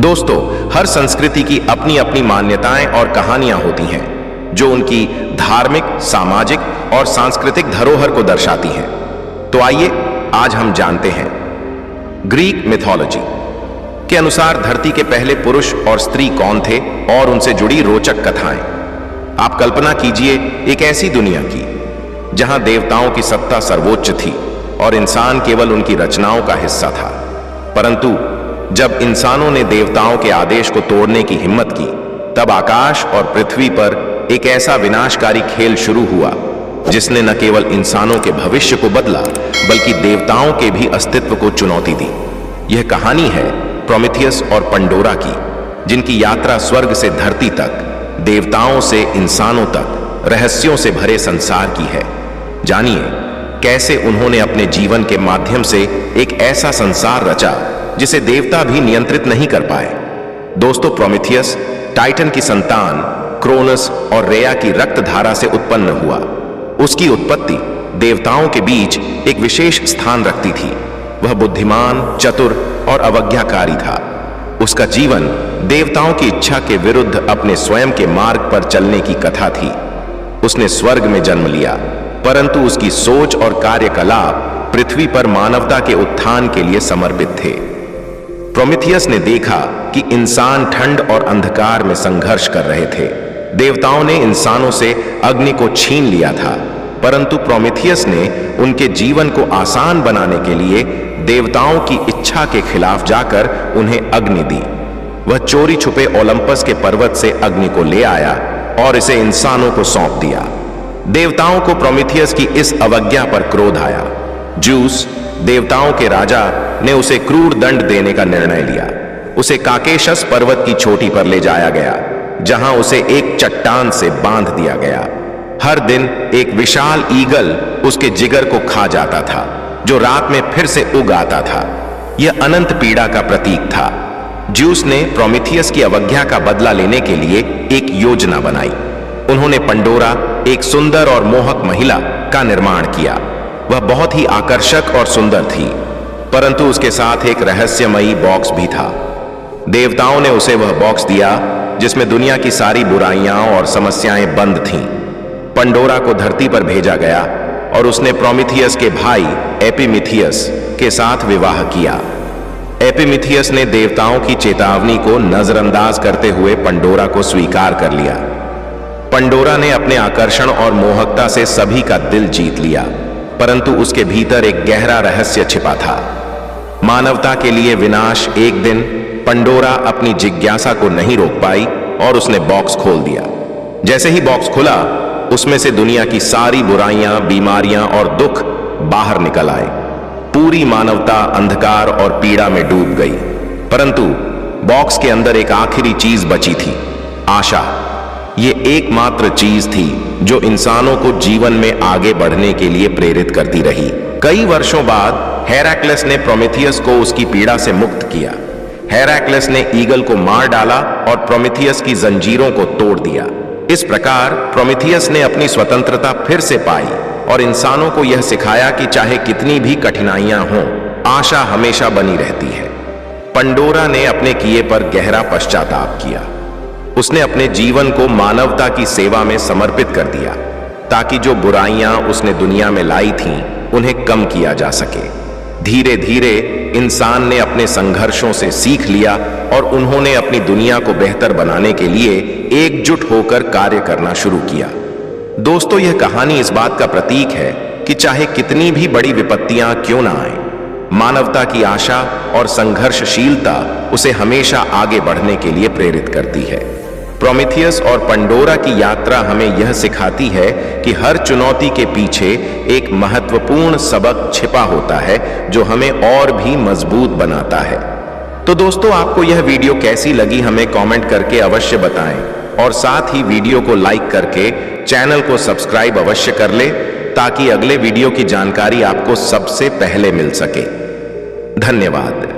दोस्तों, हर संस्कृति की अपनी अपनी मान्यताएं और कहानियां होती हैं जो उनकी धार्मिक, सामाजिक और सांस्कृतिक धरोहर को दर्शाती हैं। तो आइए आज हम जानते हैं ग्रीक मिथोलॉजी के अनुसार धरती के पहले पुरुष और स्त्री कौन थे और उनसे जुड़ी रोचक कथाएं। आप कल्पना कीजिए एक ऐसी दुनिया की जहां देवताओं की सत्ता सर्वोच्च थी और इंसान केवल उनकी रचनाओं का हिस्सा था। परंतु जब इंसानों ने देवताओं के आदेश को तोड़ने की हिम्मत की, तब आकाश और पृथ्वी पर एक ऐसा विनाशकारी खेल शुरू हुआ जिसने न केवल इंसानों के भविष्य को बदला बल्कि देवताओं के भी अस्तित्व को चुनौती दी। यह कहानी है प्रोमेथियस और पंडोरा की, जिनकी यात्रा स्वर्ग से धरती तक, देवताओं से इंसानों तक रहस्यों से भरे संसार की है। जानिए कैसे उन्होंने अपने जीवन के माध्यम से एक ऐसा संसार रचा जिसे देवता भी नियंत्रित नहीं कर पाए। दोस्तों, प्रोमेथियस टाइटन की संतान क्रोनस और रेया की रक्त धारा से उत्पन्न हुआ। उसकी उत्पत्ति देवताओं के बीच एक विशेष स्थान रखती थी। वह बुद्धिमान, चतुर और अवज्ञाकारी था। उसका जीवन देवताओं की इच्छा के विरुद्ध अपने स्वयं के मार्ग पर चलने की कथा थी। उसने स्वर्ग में जन्म लिया, परंतु उसकी सोच और कार्यकलाप पृथ्वी पर मानवता के उत्थान के लिए समर्पित थे। प्रोमेथियस ने देखा कि इंसान ठंड और अंधकार में संघर्ष कर रहे थे। देवताओं ने इंसानों से अग्नि को छीन लिया था, परंतु प्रोमेथियस ने उनके जीवन को आसान बनाने के लिए देवताओं की इच्छा के खिलाफ जाकर उन्हें अग्नि दी। वह चोरी छुपे ओलंपस के पर्वत से अग्नि को ले आया और इसे इंसानों को सौंप दिया। देवताओं को प्रोमेथियस की इस अवज्ञा पर क्रोध आया। ज्यूस, देवताओं के राजा, ने उसे क्रूर दंड देने का निर्णय लिया। उसे काकेशस पर्वत की चोटी पर ले जाया गया, जहां उसे एक चट्टान से बांध दिया गया। हर दिन एक विशाल ईगल उसके जिगर को खा जाता था, जो रात में फिर से उग आता था। यह अनंत पीड़ा का प्रतीक था। ज्यूस ने प्रोमेथियस की अवज्ञा का बदला लेने के लिए एक योजना बनाई। उन्होंने पंडोरा, एक सुंदर और मोहक महिला, का निर्माण किया। वह बहुत ही आकर्षक और सुंदर थी, परंतु उसके साथ एक रहस्यमयी बॉक्स भी था। देवताओं ने उसे वह बॉक्स दिया जिसमें दुनिया की सारी बुराइयां और समस्याएं बंद थीं। पंडोरा को धरती पर भेजा गया और उसने प्रोमेथियस के भाई एपिमीथियस के साथ विवाह किया। एपिमीथियस ने देवताओं की चेतावनी को नजरअंदाज करते हुए पंडोरा को स्वीकार कर लिया। पंडोरा ने अपने आकर्षण और मोहकता से सभी का दिल जीत लिया, परंतु उसके भीतर एक गहरा रहस्य छिपा था। मानवता के लिए विनाश। एक दिन पंडोरा अपनी जिज्ञासा को नहीं रोक पाई और उसने बॉक्स खोल दिया। जैसे ही बॉक्स खुला, उसमें से दुनिया की सारी बुराइयां, बीमारियां और दुख बाहर निकल आए। पूरी मानवता अंधकार और पीड़ा में डूब गई। परंतु बॉक्स के अंदर एक आखिरी चीज बची थी, आशा। ये एकमात्र चीज थी जो इंसानों को जीवन में आगे बढ़ने के लिए प्रेरित करती रही। कई वर्षों बाद हेराक्लेस ने प्रोमेथियस को उसकी पीड़ा से मुक्त किया। हेराक्लेस ने ईगल को मार डाला और प्रोमेथियस की जंजीरों को तोड़ दिया। इस प्रकार प्रोमेथियस ने अपनी स्वतंत्रता फिर से पाई और इंसानों को यह सिखाया कि चाहे कितनी भी कठिनाइयां हों, आशा हमेशा बनी रहती है। पंडोरा ने अपने किए पर गहरा पश्चाताप किया। उसने अपने जीवन को मानवता की सेवा में समर्पित कर दिया, ताकि जो बुराइयां उसने दुनिया में लाई थीं, उन्हें कम किया जा सके। धीरे धीरे इंसान ने अपने संघर्षों से सीख लिया और उन्होंने अपनी दुनिया को बेहतर बनाने के लिए एकजुट होकर कार्य करना शुरू किया। दोस्तों, यह कहानी इस बात का प्रतीक है कि चाहे कितनी भी बड़ी विपत्तियां क्यों ना आए, मानवता की आशा और संघर्षशीलता उसे हमेशा आगे बढ़ने के लिए प्रेरित करती है। प्रोमेथियस और पंडोरा की यात्रा हमें यह सिखाती है कि हर चुनौती के पीछे एक महत्वपूर्ण सबक छिपा होता है जो हमें और भी मजबूत बनाता है। तो दोस्तों, आपको यह वीडियो कैसी लगी हमें कमेंट करके अवश्य बताएं और साथ ही वीडियो को लाइक करके चैनल को सब्सक्राइब अवश्य कर ले, ताकि अगले वीडियो की जानकारी आपको सबसे पहले मिल सके। धन्यवाद।